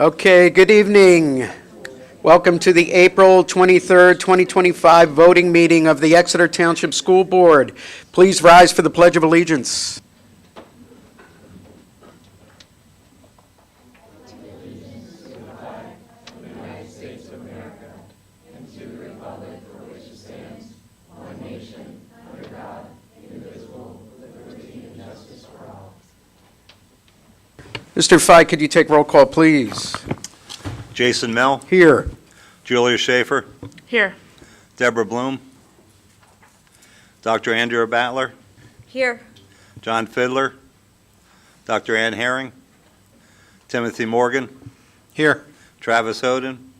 Okay, good evening. Welcome to the April 23rd, 2025 voting meeting of the Exeter Township School Board. Please rise for the Pledge of Allegiance. Mr. Fye, could you take roll call, please? Jason Mell, Here. Julia Schaefer, Here. Deborah Bloom, Dr. Andrea Battler, Here. John Fiddler, Dr. Ann Herring, Timothy Morgan, Here. Travis Hoden,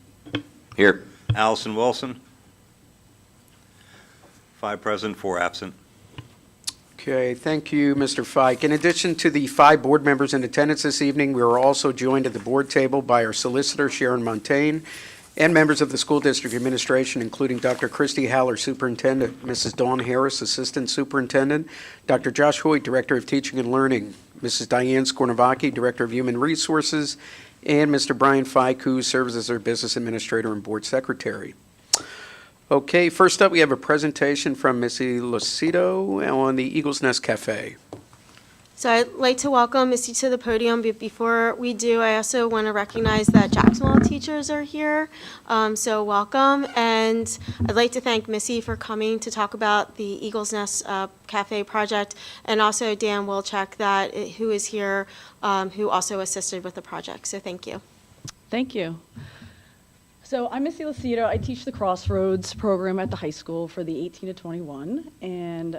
Here. Allison Wilson. 5 present, 4 absent. Okay, thank you, Mr. Fike. In addition to the 5 board members in attendance this evening, we are also joined at the board table by our solicitor, Sharon Montaigne, and members of the school district administration, including Dr. Christy Haller, superintendent, Mrs. Dawn Harris, assistant superintendent, Dr. Josh Hoyt, director of teaching and learning, Mrs. Diane Skornovaki, director of human resources, and Mr. Brian Fike, who serves as our business administrator and board secretary. Okay, first up, we have a presentation from Missy Lucido on the Eagle's Nest Cafe. So I'd like to welcome Missy to the podium, but before we do, I also want to recognize that Jacksonville teachers are here, so welcome. And I'd like to thank Missy for coming to talk about the Eagle's Nest Cafe project, and also Dan Wilczek, who is here, who also assisted with the project, so thank you. Thank you. So I'm Missy Lucido. I teach the Crossroads program at the high school for the 18 to 21, and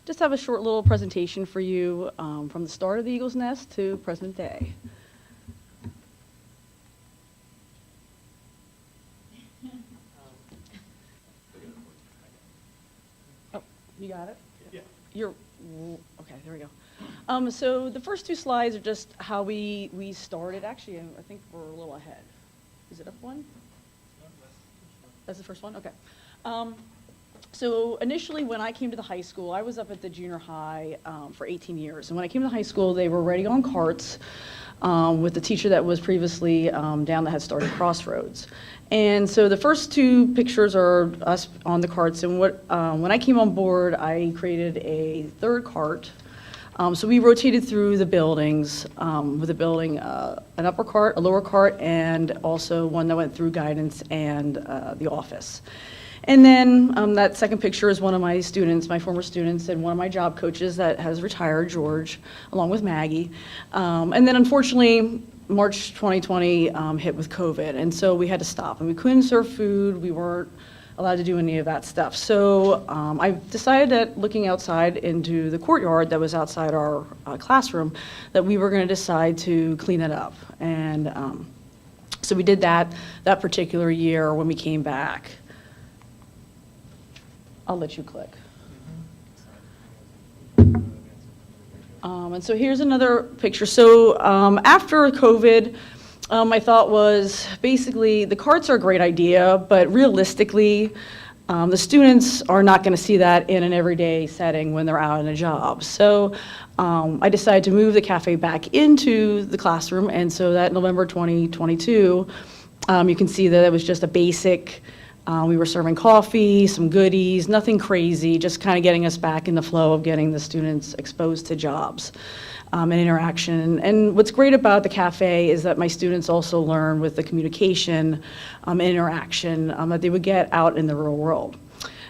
just have a short little presentation for you from the start of the Eagle's Nest to present day. Oh, you got it? Yeah. Okay, there we go. So the first 2 slides are just how we started. Actually, I think we're a little ahead. Is it up one? That's the first one? Okay. So initially, when I came to the high school, I was up at the junior high for 18 years. And when I came to the high school, they were already on carts with the teacher that was previously down that had started Crossroads. And so the first 2 pictures are us on the carts. And when I came on board, I created a 3rd cart. So we rotated through the buildings, with a building, an upper cart, a lower cart, and also one that went through guidance and the office. And then that second picture is one of my students, my former students, and one of my job coaches that has retired, George, along with Maggie. And then unfortunately, March 2020 hit with COVID, and so we had to stop. And we couldn't serve food, we weren't allowed to do any of that stuff. So I decided that looking outside into the courtyard that was outside our classroom, that we were going to decide to clean it up. And so we did that particular year when we came back. I'll let you click. And so here's another picture. So after COVID, my thought was basically the carts are a great idea, but realistically, the students are not going to see that in an everyday setting when they're out in a job. So I decided to move the cafe back into the classroom, and so that November 2022, you can see that it was just a basic, we were serving coffee, some goodies, nothing crazy, just kind of getting us back in the flow of getting the students exposed to jobs. And interaction. And what's great about the cafe is that my students also learn with the communication and interaction that they would get out in the real world.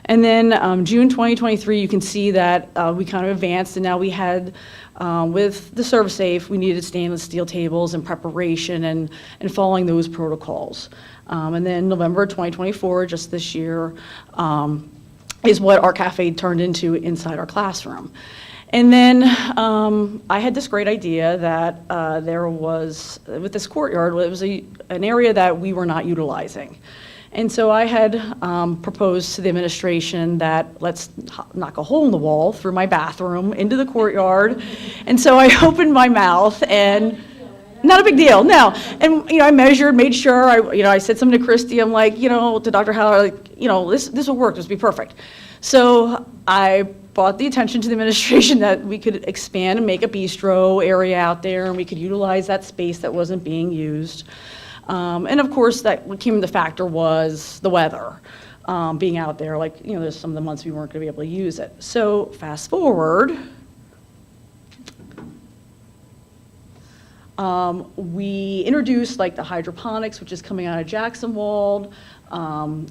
And then June 2023, you can see that we kind of advanced, and now we had, with the service safe, we needed stainless steel tables and preparation and following those protocols. And then November 2024, just this year, is what our cafe turned into inside our classroom. And then I had this great idea that there was, with this courtyard, it was an area that we were not utilizing. And so I had proposed to the administration that let's knock a hole in the wall through my bathroom into the courtyard. And so I opened my mouth, and not a big deal, no. And I measured, made sure, I said something to Christy, I'm like, to Dr. Haller, like, this will work, this will be perfect. So I brought the attention to the administration that we could expand and make a bistro area out there, and we could utilize that space that wasn't being used. And of course, that what came the factor was the weather, being out there. Like, you know, there's some of the months we weren't going to be able to use it. So fast forward, we introduced like the hydroponics, which is coming out of Jackson Wald.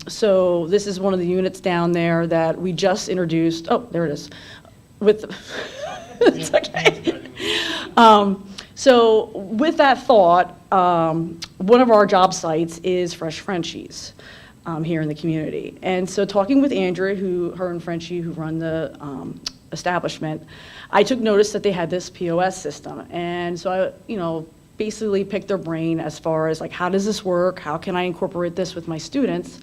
So this is one of the units down there that we just introduced. Oh, there it is. With it's okay. So with that thought, one of our job sites is Fresh Frenchies here in the community. And so talking with Andrea, her and Frenchie, who run the establishment, I took notice that they had this POS system. And so I, you know, basically picked their brain as far as like, how does this work? How can I incorporate this with my students?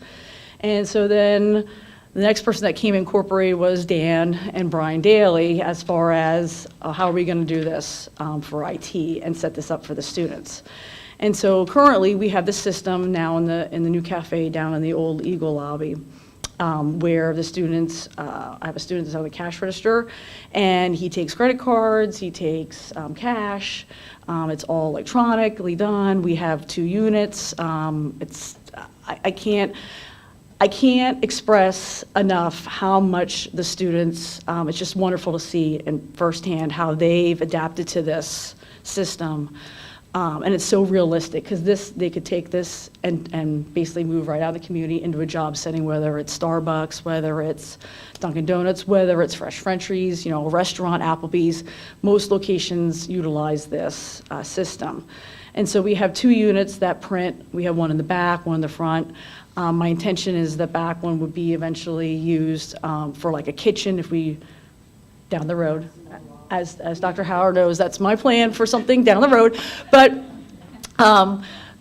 And so then the next person that came incorporated was Dan and Brian Daly as far as how are we going to do this for IT and set this up for the students. And so currently we have this system now in the new cafe down in the old Eagle lobby, where the students, I have a student that's on the cash register, and he takes credit cards, he takes cash. It's all electronically done. We have 2 units. I can't express enough how much the students, it's just wonderful to see in firsthand how they've adapted to this system. And it's so realistic, because they could take this and basically move right out of the community into a job setting, whether it's Starbucks, whether it's Dunkin' Donuts, whether it's Fresh Frenchies, you know, a restaurant, Applebee's. Most locations utilize this system. And so we have 2 units that print. We have one in the back, one in the front. My intention is the back one would be eventually used for like a kitchen if we, down the road. As Dr. Howard knows, that's my plan for something down the road. But,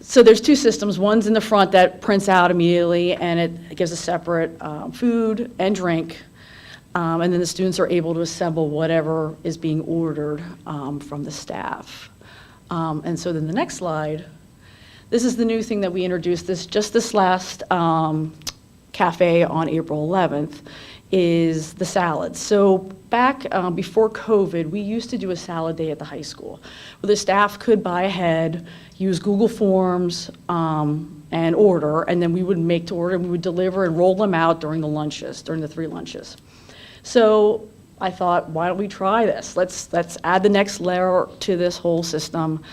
so there's 2 systems. One's in the front that prints out immediately, and it gives a separate food and drink. And then the students are able to assemble whatever is being ordered from the staff. And so then the next slide, this is the new thing that we introduced this last cafe on April 11th, is the salads. So back before COVID, we used to do a salad day at the high school, where the staff could buy ahead, use Google Forms, and order, and then we would make to order, and we would deliver and roll them out during the lunches, during the 3 lunches. So I thought, why don't we try this? Let's add the next layer to this whole system,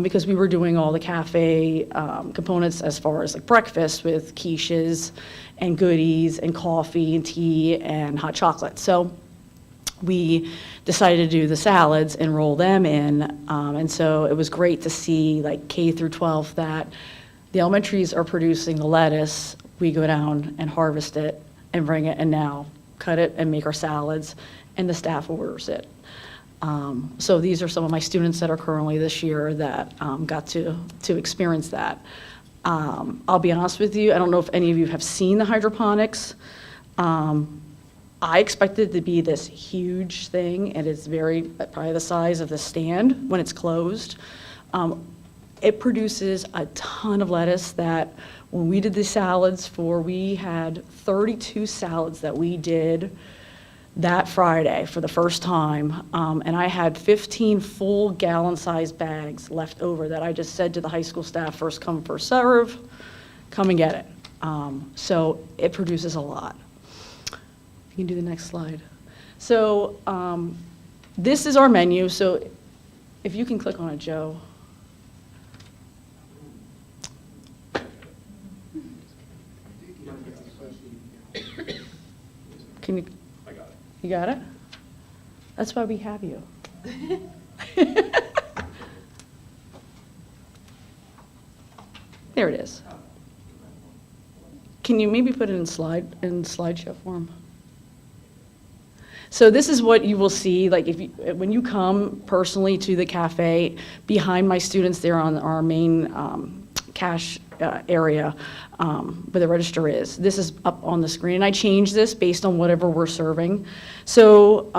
because we were doing all the cafe components as far as like breakfast with quiches and goodies and coffee and tea and hot chocolate. So we decided to do the salads and roll them in. And so it was great to see like K through 12 that the elementaries are producing the lettuce. We go down and harvest it and bring it and now cut it and make our salads, and the staff orders it. So these are some of my students that are currently this year that got to experience that. I'll be honest with you, I don't know if any of you have seen the hydroponics. I expected it to be this huge thing, and it's probably the size of the stand when it's closed. It produces a ton of lettuce that when we did the salads we had 32 salads that we did that Friday for the first time, and I had 15 full gallon-sized bags left over that I just said to the high school staff, first come, first serve, come and get it. So it produces a lot. You can do the next slide. So this is our menu. So if you can click on it, Joe. Can you? You got it? That's why we have you. There it is. Can you maybe put it in slideshow form? So this is what you will see, like when you come personally to the cafe, behind my students there on our main cash area where the register is. This is up on the screen. And I change this based on whatever we're serving. So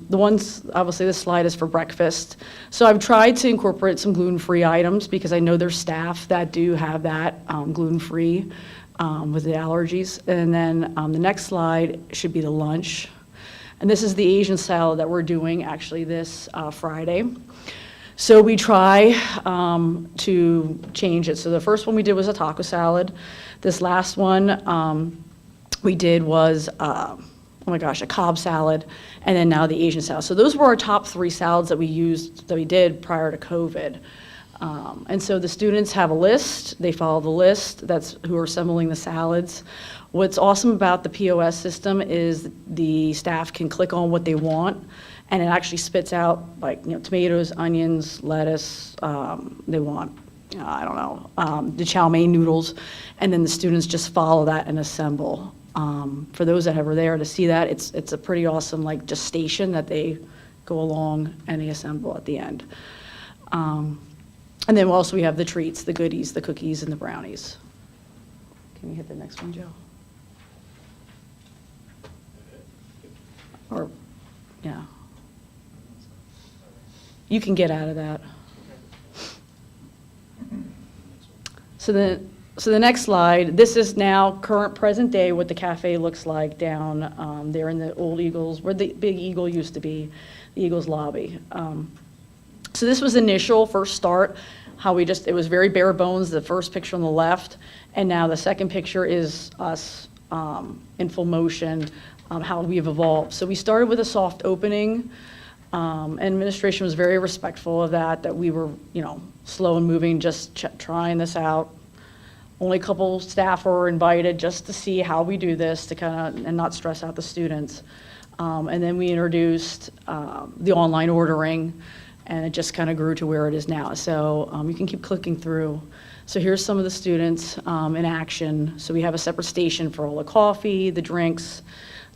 the ones, obviously this slide is for breakfast. So I've tried to incorporate some gluten-free items because I know there's staff that do have that gluten-free with the allergies. And then the next slide should be the lunch. And this is the Asian salad that we're doing actually this Friday. So we try to change it. So the first one we did was a taco salad. This last one we did was, oh my gosh, a Cobb salad, and then now the Asian salad. So those were our top 3 salads that we did prior to COVID. And so the students have a list, they follow the list, that's who are assembling the salads. What's awesome about the POS system is the staff can click on what they want, and it actually spits out like, tomatoes, onions, lettuce, they want, I don't know, the chow mein noodles, and then the students just follow that and assemble. For those that were there to see that, it's a pretty awesome, like, just station that they go along and they assemble at the end. And then also we have the treats, the goodies, the cookies, and the brownies. Can you hit the next one, Joe? Or, yeah. You can get out of that. So the next slide, this is now current present day what the cafe looks like down there in the old Eagles, where the big Eagle used to be, the Eagles lobby. So this was initial, first start, how it was very bare bones, the first picture on the left, and now the second picture is us in full motion, how we've evolved. So we started with a soft opening, and administration was very respectful of that we were, slow and moving, just trying this out. Only a couple staff were invited just to see how we do this, to and not stress out the students. And then we introduced the online ordering, and it just kind of grew to where it is now. So you can keep clicking through. So here's some of the students in action. So we have a separate station for all the coffee, the drinks,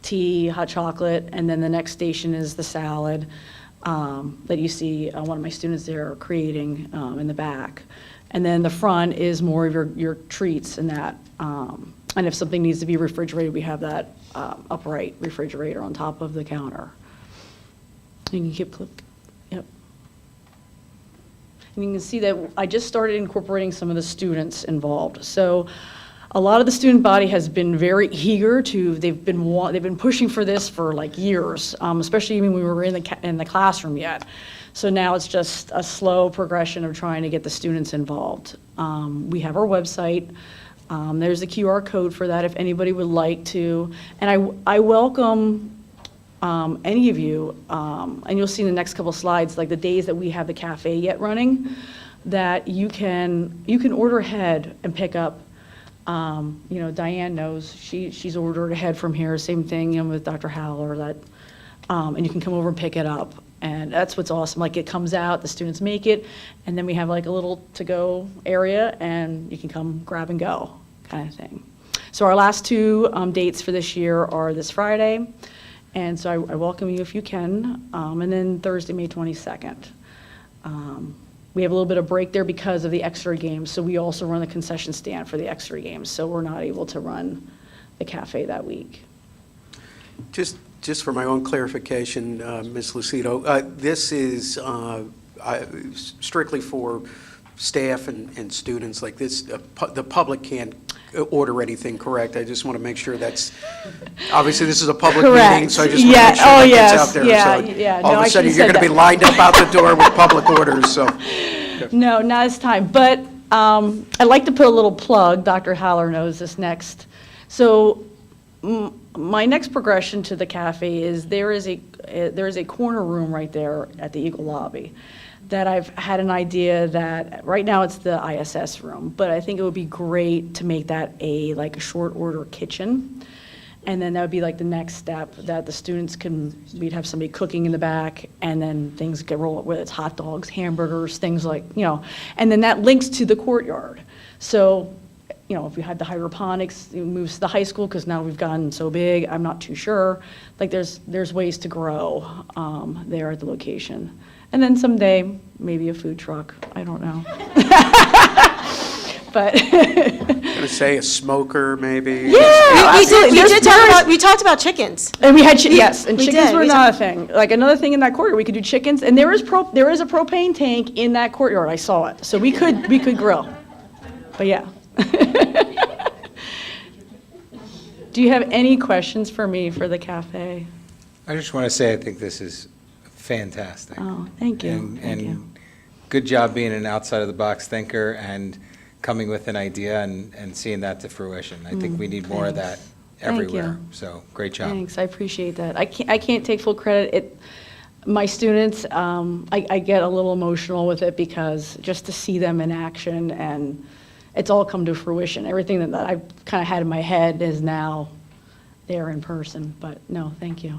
tea, hot chocolate, and then the next station is the salad that you see one of my students there creating in the back. And then the front is more of your treats and that. And if something needs to be refrigerated, we have that upright refrigerator on top of the counter. You can keep clicking. Yep. And you can see that I just started incorporating some of the students involved. So a lot of the student body has been very eager they've been pushing for this for like years, especially even when we were in the classroom yet. So now it's just a slow progression of trying to get the students involved. We have our website. There's a QR code for that if anybody would like to. And I welcome any of you, and you'll see in the next couple slides, like the days that we have the cafe yet running, that you can order ahead and pick up. Diane knows, she's ordered ahead from here, same thing with Dr. Howler, that, and you can come over and pick it up. And that's what's awesome, like it comes out, the students make it, and then we have like a little to-go area, and you can come grab and go, kind of thing. So our last 2 dates for this year are this Friday, and so I welcome you if you can, and then Thursday, May 22nd. We have a little bit of break there because of the Exeter games, so we also run the concession stand for the Exeter games, so we're not able to run the cafe that week. Just for my own clarification, Ms. Lucido, this is strictly for staff and students like this. The public can't order anything, correct? I just want to make sure that's, obviously this is a public meeting, so I just want to make sure that gets out there. Yeah. All of a sudden, you're going to be lined up out the door with public orders, so. No, not this time, but I'd like to put a little plug. Dr. Haller knows this next. So my next progression to the cafe is there is a corner room right there at the Eagle lobby that I've had an idea that right now it's the ISS room, but I think it would be great to make that a short order kitchen. And then that would be like the next step, that the students we'd have somebody cooking in the back, and then things get rolled up, whether it's hot dogs, hamburgers, things like, and then that links to the courtyard. So, if we had the hydroponics, it moves to the high school, because now we've gotten so big, I'm not too sure. Like there's ways to grow there at the location. And then someday, maybe a food truck, I don't know. But I'm going to say a smoker, maybe. Yeah, We talked about chickens. and we had, yes, and we chickens did. were We not a thing. Like another thing in that courtyard, we could do chickens, and there is a propane tank in that courtyard, I saw it. So we could grill, but yeah. Do you have any questions for me for the cafe? I just want to say I think this is fantastic. Oh, thank you. And, Thank you. and good job being an outside-of-the-box thinker and coming with an idea and seeing that to fruition. I think we need more of that Thank you. everywhere. So, great job. Thanks, I appreciate that. I can't take full credit. My students, I get a little emotional with it because just to see them in action, and it's all come to fruition. Everything that I've kind of had in my head is now there in person, but no, thank you.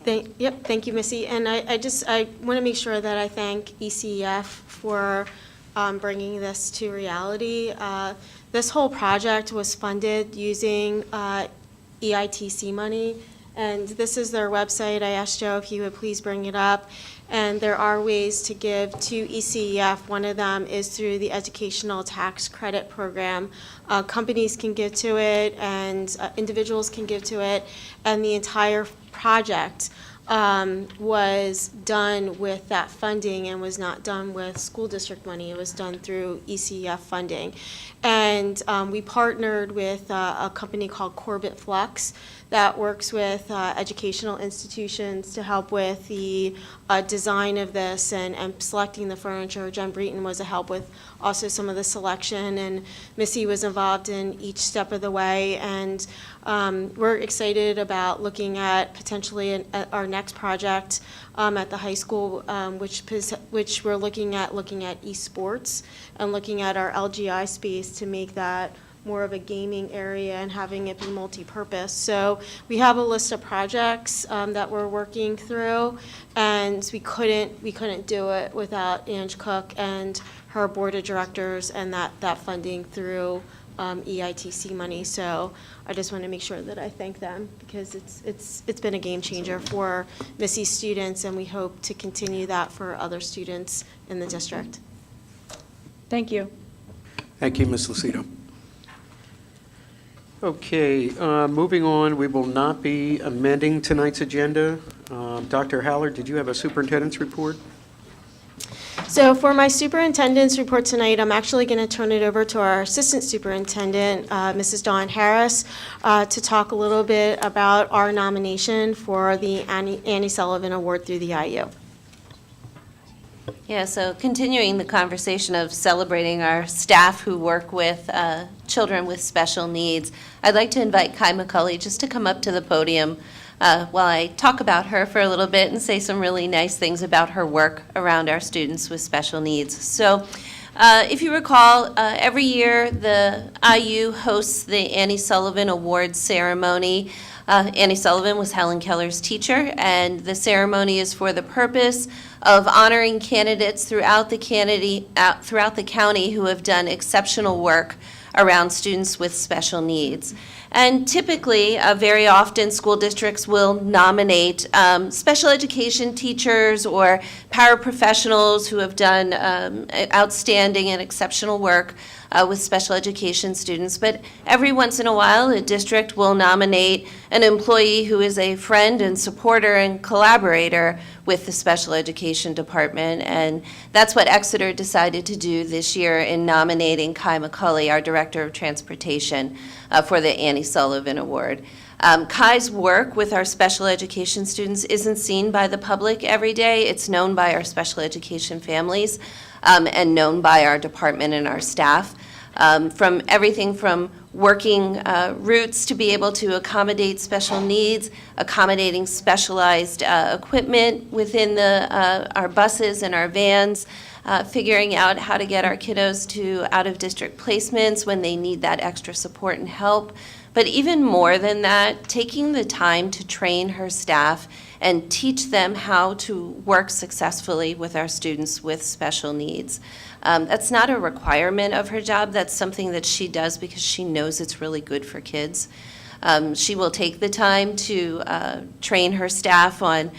Thank you, Missy. And I want to make sure that I thank ECEF for bringing this to reality. This whole project was funded using EITC money, and this is their website. I asked Joe if he would please bring it up. And there are ways to give to ECEF. One of them is through the Educational Tax Credit Program. Companies can give to it, and individuals can give to it, and the entire project was done with that funding and was not done with school district money. It was done through ECEF funding. And we partnered with a company called Corbett Flux that works with educational institutions to help with the design of this and selecting the furniture. Jen Breton was a help with also some of the selection, and Missy was involved in each step of the way. And we're excited about looking at potentially our next project at the high school, which we're looking at esports and looking at our LGI space to make that more of a gaming area and having it be multi-purpose. So we have a list of projects that we're working through, and we couldn't do it without Ange Cook and her board of directors and that funding through EITC money. So I just want to make sure that I thank them because it's been a game changer for Missy's students, and we hope to continue that for other students in the district. Thank you. Thank you, Ms. Lucido. Okay, moving on, we will not be amending tonight's agenda. Dr. Hallard, did you have a superintendent's report? So for my superintendent's report tonight, I'm actually going to turn it over to our assistant superintendent, Mrs. Dawn Harris, to talk a little bit about our nomination for the Annie Sullivan Award through the IU. Yeah, so continuing the conversation of celebrating our staff who work with children with special needs, I'd like to invite Kai McCulley just to come up to the podium while I talk about her for a little bit and say some really nice things about her work around our students with special needs. So if you recall, every year the IU hosts the Annie Sullivan Awards ceremony. Annie Sullivan was Helen Keller's teacher, and the ceremony is for the purpose of honoring candidates throughout the county who have done exceptional work around students with special needs. And typically, very often, school districts will nominate special education teachers or paraprofessionals who have done outstanding and exceptional work with special education students. But every once in a while, a district will nominate an employee who is a friend and supporter and collaborator with the special education department. And that's what Exeter decided to do this year in nominating Kai McCulley, our Director of Transportation, for the Annie Sullivan Award. Kai's work with our special education students isn't seen by the public every day. It's known by our special education families and known by our department and our staff. From everything from working routes to be able to accommodate special needs, accommodating specialized equipment within our buses and our vans, figuring out how to get our kiddos to out-of-district placements when they need that extra support and help. But even more than that, taking the time to train her staff and teach them how to work successfully with our students with special needs. That's not a requirement of her job. That's something that she does because she knows it's really good for kids. She will take the time to train her staff on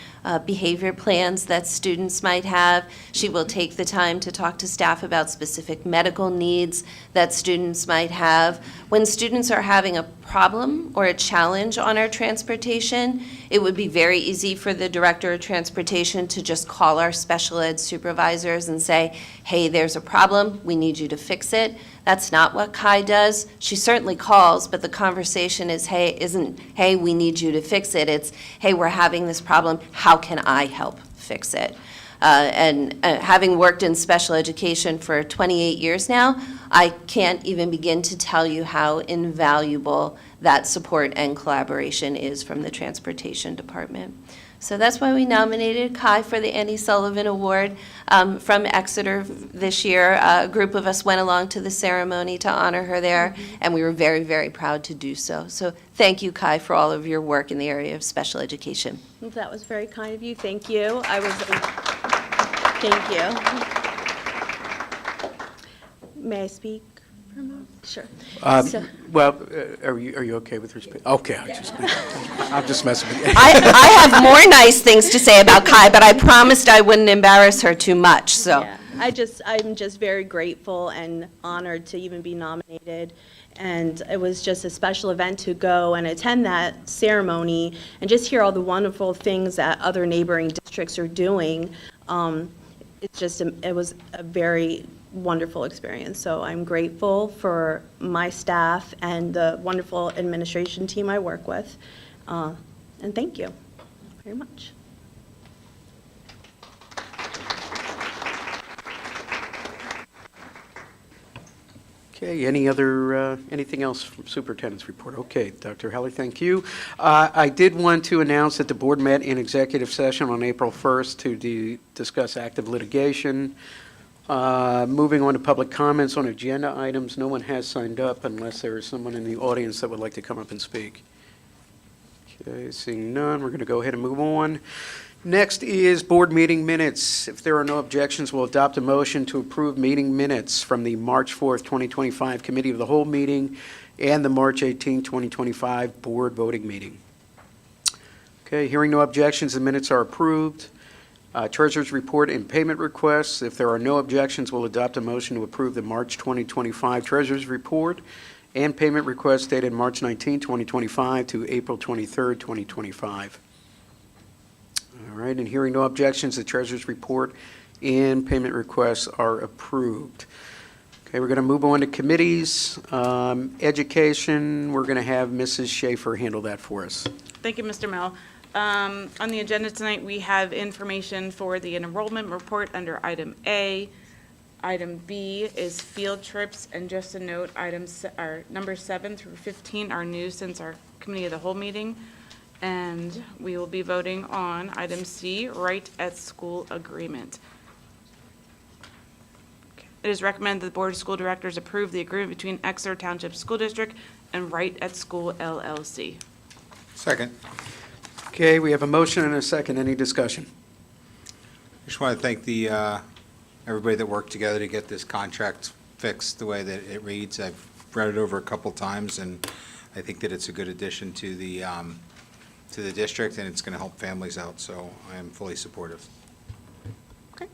behavior plans that students might have. She will take the time to talk to staff about specific medical needs that students might have. When students are having a problem or a challenge on our transportation, it would be very easy for the director of transportation to just call our special ed supervisors and say, hey, there's a problem, we need you to fix it. That's not what Kai does. She certainly calls, but the conversation isn't, hey, we need you to fix it. It's, hey, we're having this problem, how can I help fix it? Having worked in special education for 28 years now, I can't even begin to tell you how invaluable that support and collaboration is from the transportation department. So that's why we nominated Kai for the Annie Sullivan Award from Exeter this year. A group of us went along to the ceremony to honor her there, and we were very, very proud to do so. So thank you, Kai, for all of your work in the area of special education. That was very kind of you. Thank you. Thank you. May I speak for a moment? Sure. So- Well, are you okay with respect? Okay, I'm just messing with you. I have more nice things to say about Kai, but I promised I wouldn't embarrass her too much, so. Yeah, I'm just very grateful and honored to even be nominated. And it was just a special event to go and attend that ceremony and just hear all the wonderful things that other neighboring districts are doing. It was a very wonderful experience. So I'm grateful for my staff and the wonderful administration team I work with. And thank you very much. Okay, anything else from superintendent's report? Okay, Dr. Heller, thank you. I did want to announce that the board met in executive session on April 1st to discuss active litigation. Moving on to public comments on agenda items, no one has signed up unless there is someone in the audience that would like to come up and speak. Okay, seeing none, we're going to go ahead and move on. Next is board meeting minutes. If there are no objections, we'll adopt a motion to approve meeting minutes from the March 4th, 2025 Committee of the Whole meeting and the March 18th, 2025 board voting meeting. Okay, hearing no objections, the minutes are approved. Treasurer's report and payment requests. If there are no objections, we'll adopt a motion to approve the March 2025 Treasurer's report and payment requests dated March 19, 2025 to April 23, 2025. All right, and hearing no objections, the Treasurer's report and payment requests are approved. Okay, we're going to move on to committees. Education, we're going to have Mrs. Schaefer handle that for us. Thank you, Mr. Mel. On the agenda tonight, we have information for the enrollment report under item A. Item B is field trips, and just a note, items are number 7 through 15 are new since our committee of the whole meeting. And we will be voting on item C, right at school agreement. It is recommended that the Board of School Directors approve the agreement between Exeter Township School District and Right at School LLC. Second. Okay, we have a motion and a second. Any discussion? Just want to thank everybody that worked together to get this contract fixed the way that it reads. I've read it over a couple times, and I think that it's a good addition to the district, and it's going to help families out, so I am fully supportive. Okay.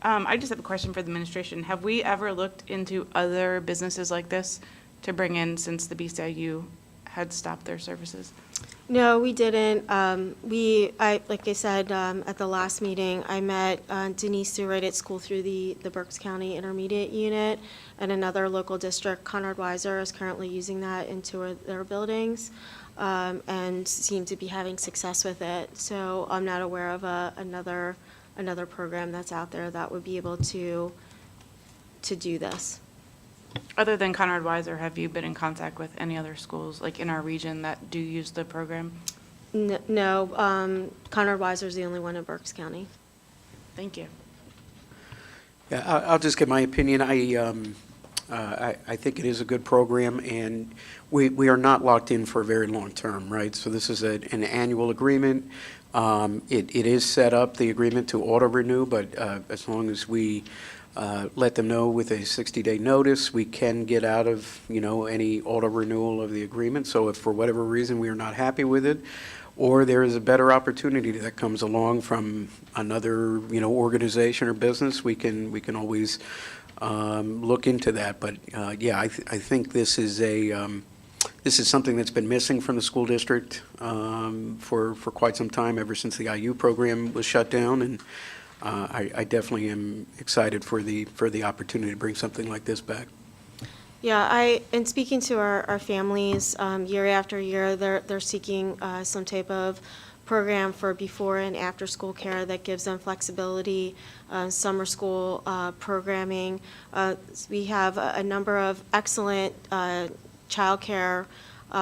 I just have a question for the administration. Have we ever looked into other businesses like this to bring in since the BCIU had stopped their services? No, we didn't. Like I said, at the last meeting, I met Denise Sue right at school through the Berks County Intermediate Unit, and another local district, Conrad Weiser, is currently using that in 2 of their buildings, and seem to be having success with it. So I'm not aware of another program that's out there that would be able to do this. Other than Conrad Weiser, have you been in contact with any other schools, like in our region, that do use the program? No, Conrad Weiser is the only one in Berks County. Thank you. Yeah, I'll just give my opinion. I think it is a good program, and we are not locked in for a very long term, right? So this is an annual agreement. It is set up, the agreement, to auto-renew, but as long as we let them know with a 60-day notice, we can get out of, any auto-renewal of the agreement. So if for whatever reason we are not happy with it, or there is a better opportunity that comes along from another, organization or business, we can always look into that. But yeah, I think this is something that's been missing from the school district for quite some time, ever since the IU program was shut down, and I definitely am excited for the opportunity to bring something like this back. Yeah, in speaking to our families, year after year, they're seeking some type of program for before and after school care that gives them flexibility, summer school programming. We have a number of excellent childcare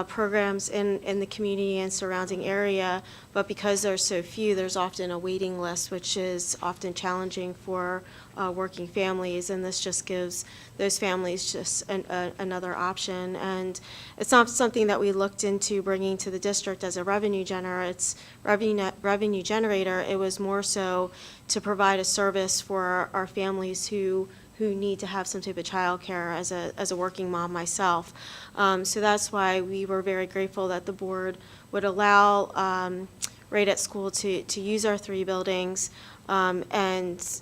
programs in the community and surrounding area, but because there's so few, there's often a waiting list, which is often challenging for working families, and this just gives those families just another option. And it's not something that we looked into bringing to the district as a revenue generator. It was more so to provide a service for our families who need to have some type of childcare as a working mom myself. So that's why we were very grateful that the board would allow Right at School to use our 3 buildings, and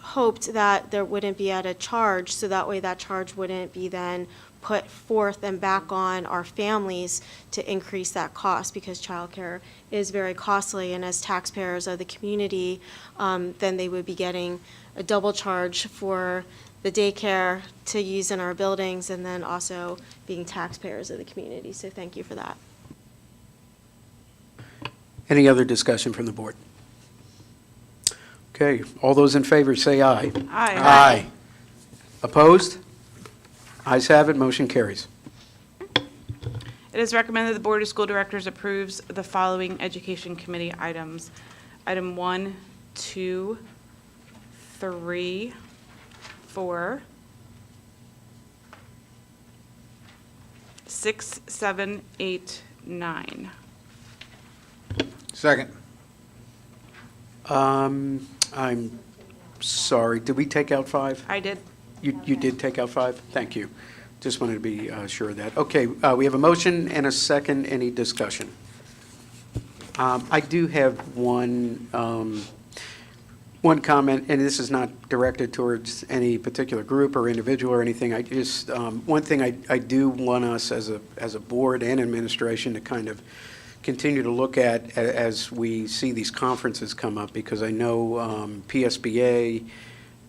hoped that there wouldn't be at a charge, so that way that charge wouldn't be then put forth and back on our families to increase that cost, because childcare is very costly, and as taxpayers of the community, then they would be getting a double charge for the daycare to use in our buildings, and then also being taxpayers of the community. So thank you for that. Any other discussion from the board? Okay, all those in favor say aye. Aye. Opposed? Ayes have it, motion carries. It is recommended the Board of School Directors approves the following Education Committee items. Item 1, 2, 3, 4, 6, 7, 8, 9. Second. I'm sorry, did we take out 5? I did. You did take out 5? Thank you. Just wanted to be sure of that. Okay, we have a motion and a second. Any discussion? I do have one comment, and this is not directed towards any particular group or individual or anything. I just, one thing I do want us as a board and administration to kind of continue to look at as we see these conferences come up, because I know PSBA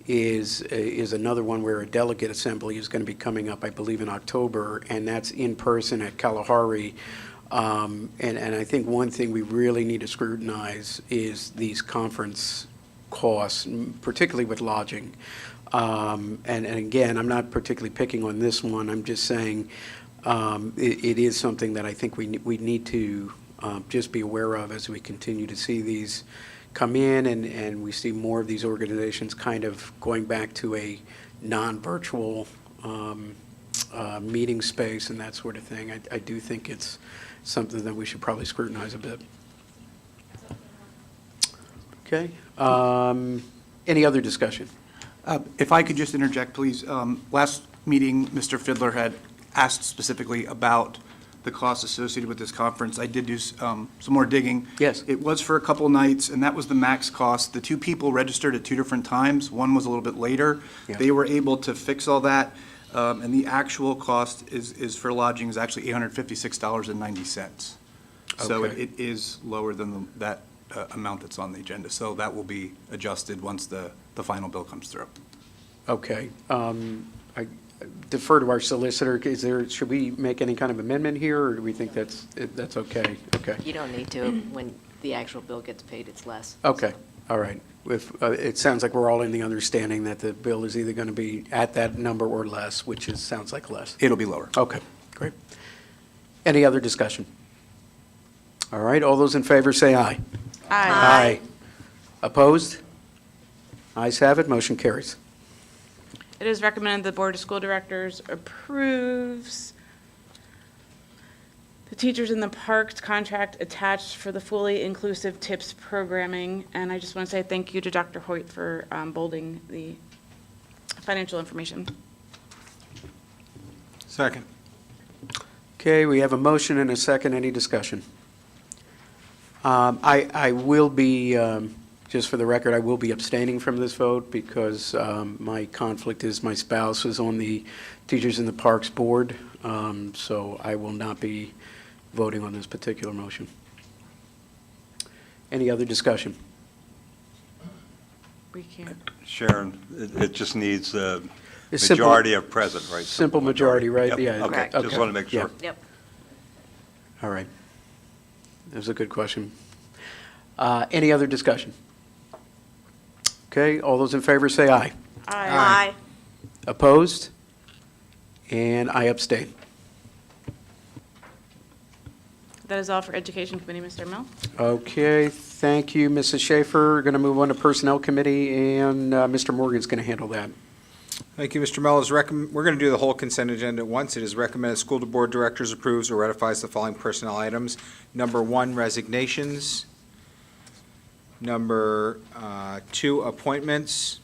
is another one where a delegate assembly is going to be coming up, I believe, in October, and that's in person at Kalahari. And I think one thing we really need to scrutinize is these conference costs, particularly with lodging. And again, I'm not particularly picking on this one. I'm just saying it is something that I think we need to just be aware of as we continue to see these come in, and we see more of these organizations kind of going back to a non-virtual meeting space and that sort of thing. I do think it's something that we should probably scrutinize a bit. Okay. Any other discussion? If I could just interject, please. Last meeting, Mr. Fiddler had asked specifically about the costs associated with this conference. I did do some more digging. Yes. It was for a couple of nights, and that was the max cost. The 2 people registered at 2 different times. One was a little bit later. Yeah. They were able to fix all that, and the actual cost is for lodging is actually $856.90. So Okay. it is lower than that amount that's on the agenda. So that will be adjusted once the final bill comes through. Okay. I defer to our solicitor. Should we make any kind of amendment here, or do we think that's okay? Okay. You don't need to. When the actual bill gets paid, it's less. Okay, all right. It sounds like we're all in the understanding that the bill is either going to be at that number or less, which sounds like less. It'll be lower. Okay, great. Any other discussion? All right, all those in favor say aye. Aye. Opposed? Ayes have it, motion carries. It is recommended the Board of School Directors approves the Teachers in the Parks contract attached for the fully inclusive TIPS programming. And I just want to say thank you to Dr. Hoyt for bolding the financial information. Second. Okay, we have a motion and a second. Any discussion? I will be, just for the record, I will be abstaining from this vote because my conflict is my spouse is on the Teachers in the Parks Board, so I will not be voting on this particular motion. Any other discussion? We can't. Sharon, it just needs a It's simple- majority of present, right? Simple majority, right? Yep. Yeah. Okay, Correct. just want to make Yeah. sure. Yep. All right. That was a good question. Any other discussion? Okay, all those in favor say aye. Aye. Opposed? And I abstain. That is all for Education Committee, Mr. Mill. Okay, thank you, Mrs. Schaefer. We're going to move on to Personnel Committee, and Mr. Morgan's going to handle that. Thank you, Mr. Mello. We're going to do the whole consent agenda at once. It is recommended school board directors approves or ratifies the following personnel items. Number 1, resignations. Number 2, appointments.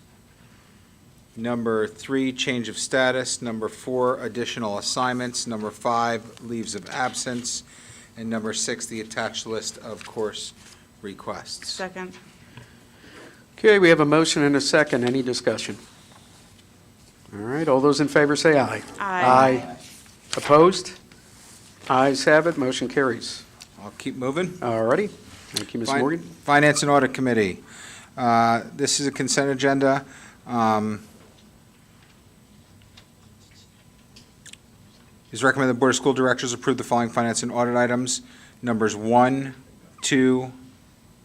Number 3, change of status. Number 4, additional assignments. Number 5, leaves of absence. And number 6, the attached list of course requests. Second. Okay, we have a motion and a second. Any discussion? All right, all those in favor say aye. Aye. Opposed? Ayes have it, motion carries. I'll keep moving. All righty, thank you, Ms. Morgan. Finance and Audit Committee. This is a consent agenda. It is recommended the Board of School Directors approve the following finance and audit items, numbers 1, 2,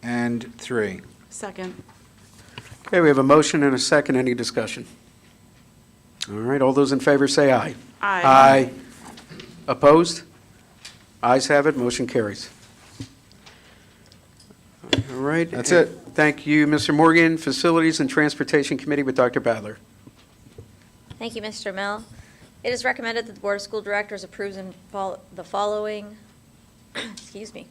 and 3. Second. Okay, we have a motion and a second. Any discussion? All right, all those in favor say aye. Aye. Opposed? Ayes have it, motion carries. All right. That's it. Thank you, Mr. Morgan. Facilities and Transportation Committee with Dr. Badler. Thank you, Mr. Mell. It is recommended that the Board of School Directors approves the following, excuse me,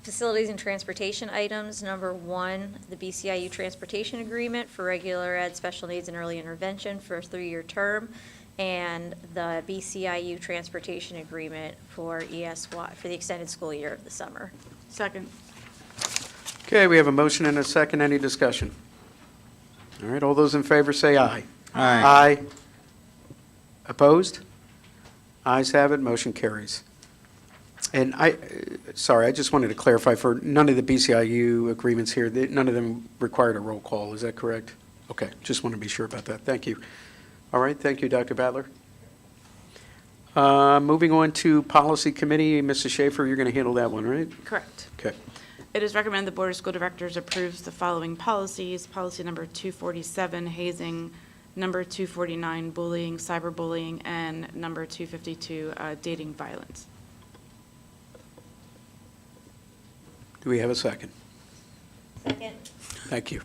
facilities and transportation items. Number 1, the BCIU Transportation Agreement for regular ed, special needs, and early intervention for a 3-year term, and the BCIU Transportation Agreement for ESY, for the extended school year of the summer. Second. Okay, we have a motion and a second. Any discussion? All right, all those in favor say aye. Aye. Opposed? Ayes have it, motion carries. And sorry, I just wanted to clarify, for none of the BCIU agreements here, none of them required a roll call, is that correct? Okay, just want to be sure about that, thank you. All right, thank you, Dr. Badler. Moving on to Policy Committee, Mrs. Schaefer, you're going to handle that one, right? Correct. Okay. It is recommended the Board of School Directors approves the following policies. Policy number 247, hazing, number 249, bullying, cyberbullying, and number 252, dating violence. Do we have a second? Second. Thank you.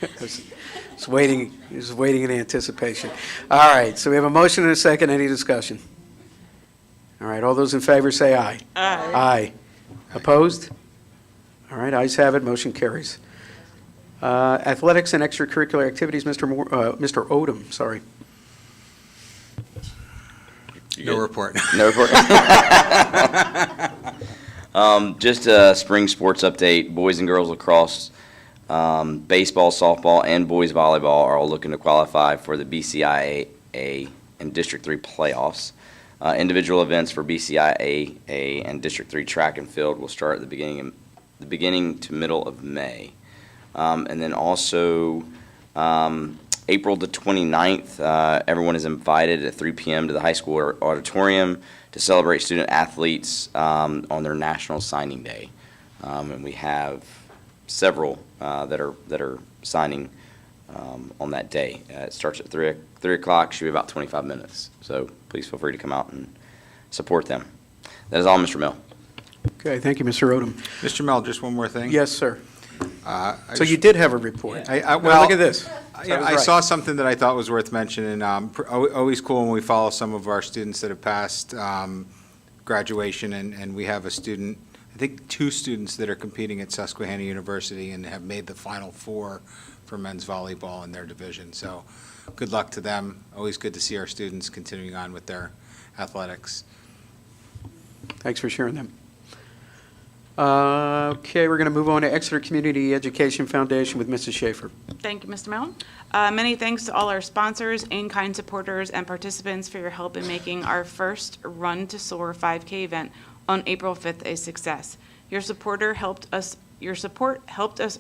I was waiting in anticipation. All right, so we have a motion and a second. Any discussion? All right, all those in favor say aye. Aye. Aye. Opposed? All right, ayes have it, motion carries. Athletics and extracurricular activities, Mr. Odom, sorry. No report. No report. Just a spring sports update. Boys and girls lacrosse, baseball, softball, and boys volleyball are all looking to qualify for the BCIA and District 3 playoffs. Individual events for BCIA and District 3 track and field will start at the beginning to middle of May. And then also April the 29th, everyone is invited at 3 p.m. to the high school auditorium to celebrate student athletes on their National Signing Day. And we have several that are signing on that day. It starts at 3 o'clock, should be about 25 minutes. So please feel free to come out and support them. That is all, Mr. Mill. Okay, thank you, Mr. Odom. Mr. Mel, just one more thing. Yes, sir. I So you just- did have a report. Well, Look at this. Yeah, I saw something that I thought was worth mentioning. Always cool when we follow some of our students that have passed graduation, and we have a student, I think 2 students that are competing at Susquehanna University and have made the Final Four for men's volleyball in their division. So good luck to them. Always good to see our students continuing on with their athletics. Thanks for sharing them. Okay, we're going to move on to Exeter Community Education Foundation with Mrs. Schaefer. Thank you, Mr. Mellon. Many thanks to all our sponsors, in-kind supporters, and participants for your help in making our first Run to Soar 5K event on April 5th a success. Your support helped us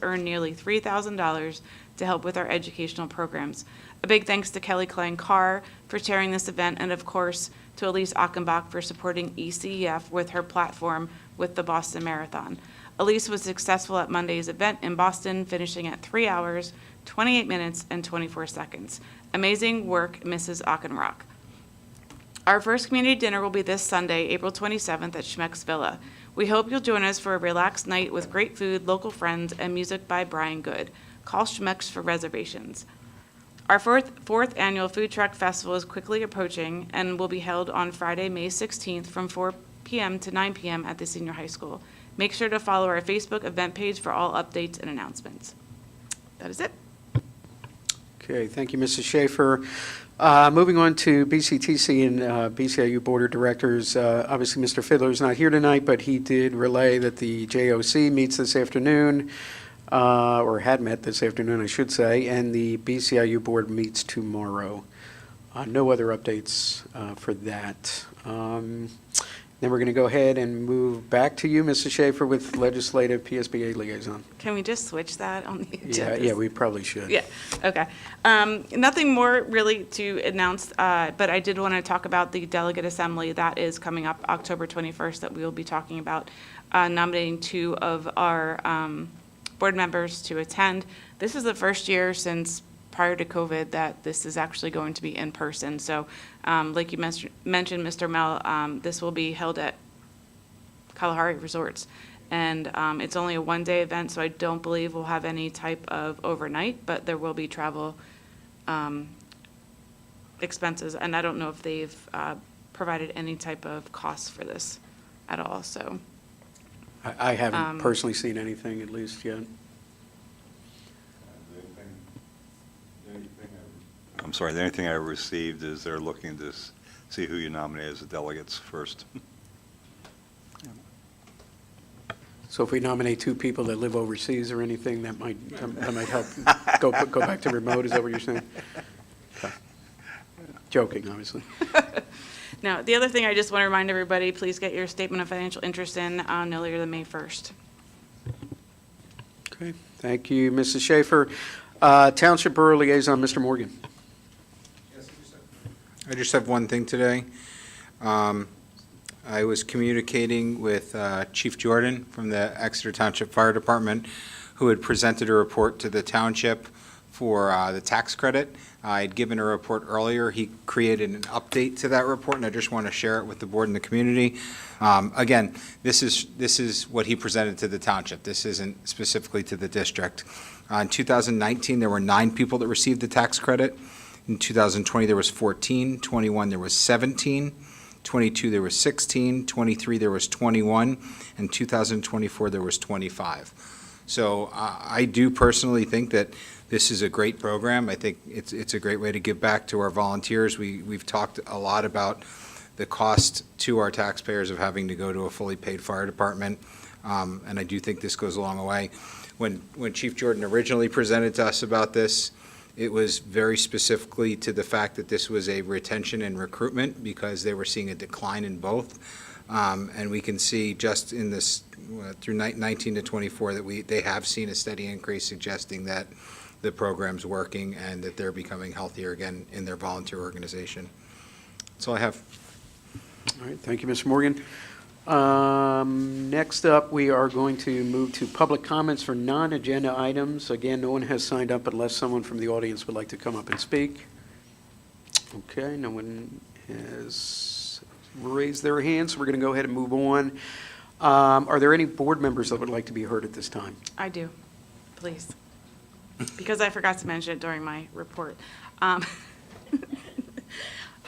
earn nearly $3,000 to help with our educational programs. A big thanks to Kelly Klein Carr for chairing this event, and of course to Elise Achenbach for supporting ECEF with her platform with the Boston Marathon. Elise was successful at Monday's event in Boston, finishing at 3 hours, 28 minutes, and 24 seconds. Amazing work, Mrs. Achenbach. Our first community dinner will be this Sunday, April 27th at Schmeck's Villa. We hope you'll join us for a relaxed night with great food, local friends, and music by Brian Good. Call Schmeck's for reservations. Our fourth annual Food Truck Festival is quickly approaching and will be held on Friday, May 16th from 4 p.m. to 9 p.m. at the senior high school. Make sure to follow our Facebook event page for all updates and announcements. That is it. Okay, thank you, Mrs. Schaefer. Moving on to BCTC and BCIU Board of Directors. Obviously, Mr. Fiddler is not here tonight, but he did relay that the JOC meets this afternoon, or had met this afternoon, I should say, and the BCIU Board meets tomorrow. No other updates for that. Then we're going to go ahead and move back to you, Mrs. Schaefer, with Legislative PSBA Liaison. Can we just switch that on the agenda? Yeah, we probably should. Yeah, okay. Nothing more really to announce, but I did want to talk about the delegate assembly that is coming up October 21st that we will be talking about, nominating 2 of our board members to attend. This is the first year since prior to COVID that this is actually going to be in person. So like you mentioned, Mr. Mel, this will be held at Kalahari Resorts. And it's only a one-day event, so I don't believe we'll have any type of overnight, but there will be travel expenses. And I don't know if they've provided any type of costs for this at all, so. I haven't personally seen anything, at least yet. I'm sorry, the only thing I received is they're looking to see who you nominate as the delegates first. So if we nominate 2 people that live overseas or anything, that might help go back to remote, is that what you're saying? Okay. Joking, obviously. Now, the other thing I just want to remind everybody, please get your statement of financial interest in no later than May 1st. Okay, thank you, Mrs. Schaefer. Township Borough Liaison, Mr. Morgan. I just have one thing today. I was communicating with Chief Jordan from the Exeter Township Fire Department, who had presented a report to the township for the tax credit. I had given a report earlier. He created an update to that report, and I just want to share it with the board and the community. Again, this is what he presented to the township. This isn't specifically to the district. In 2019, there were 9 people that received the tax credit. In 2020, there was 14. 21, there was 17. 22, there was 16. 23, there was 21. And 2024, there was 25. So I do personally think that this is a great program. I think it's a great way to give back to our volunteers. We've talked a lot about the cost to our taxpayers of having to go to a fully paid fire department, and I do think this goes a long way. When Chief Jordan originally presented to us about this, it was very specifically to the fact that this was a retention and recruitment because they were seeing a decline in both. And we can see just in this, through 19 to 24, that they have seen a steady increase suggesting that the program's working and that they're becoming healthier again in their volunteer organization. That's all I have. All right, thank you, Mr. Morgan. Next up, we are going to move to public comments for non-agenda items. Again, no one has signed up unless someone from the audience would like to come up and speak. Okay, no one has raised their hand, so we're going to go ahead and move on. Are there any board members that would like to be heard at this time? I do, please, because I forgot to mention it during my report.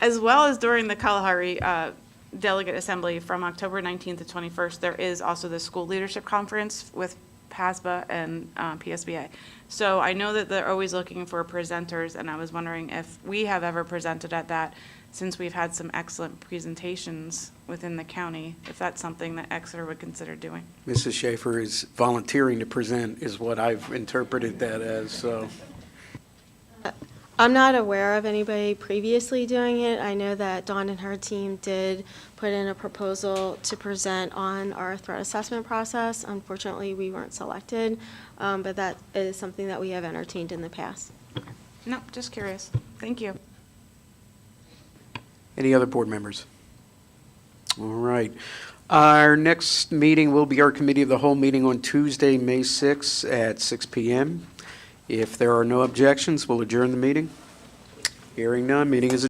As well as during the Kalahari Delegate Assembly from October 19th to 21st, there is also the School Leadership Conference with PASBA and PSBA. So I know that they're always looking for presenters, and I was wondering if we have ever presented at that, since we've had some excellent presentations within the county, if that's something that Exeter would consider doing. Mrs. Schaefer is volunteering to present, is what I've interpreted that as, so. I'm not aware of anybody previously doing it. I know that Dawn and her team did put in a proposal to present on our threat assessment process. Unfortunately, we weren't selected, but that is something that we have entertained in the past. No, just curious. Thank you. Any other board members? All right. Our next meeting will be our Committee of the Whole meeting on Tuesday, May 6th at 6 p.m. If there are no objections, we'll adjourn the meeting. Hearing none, meeting is adjourned.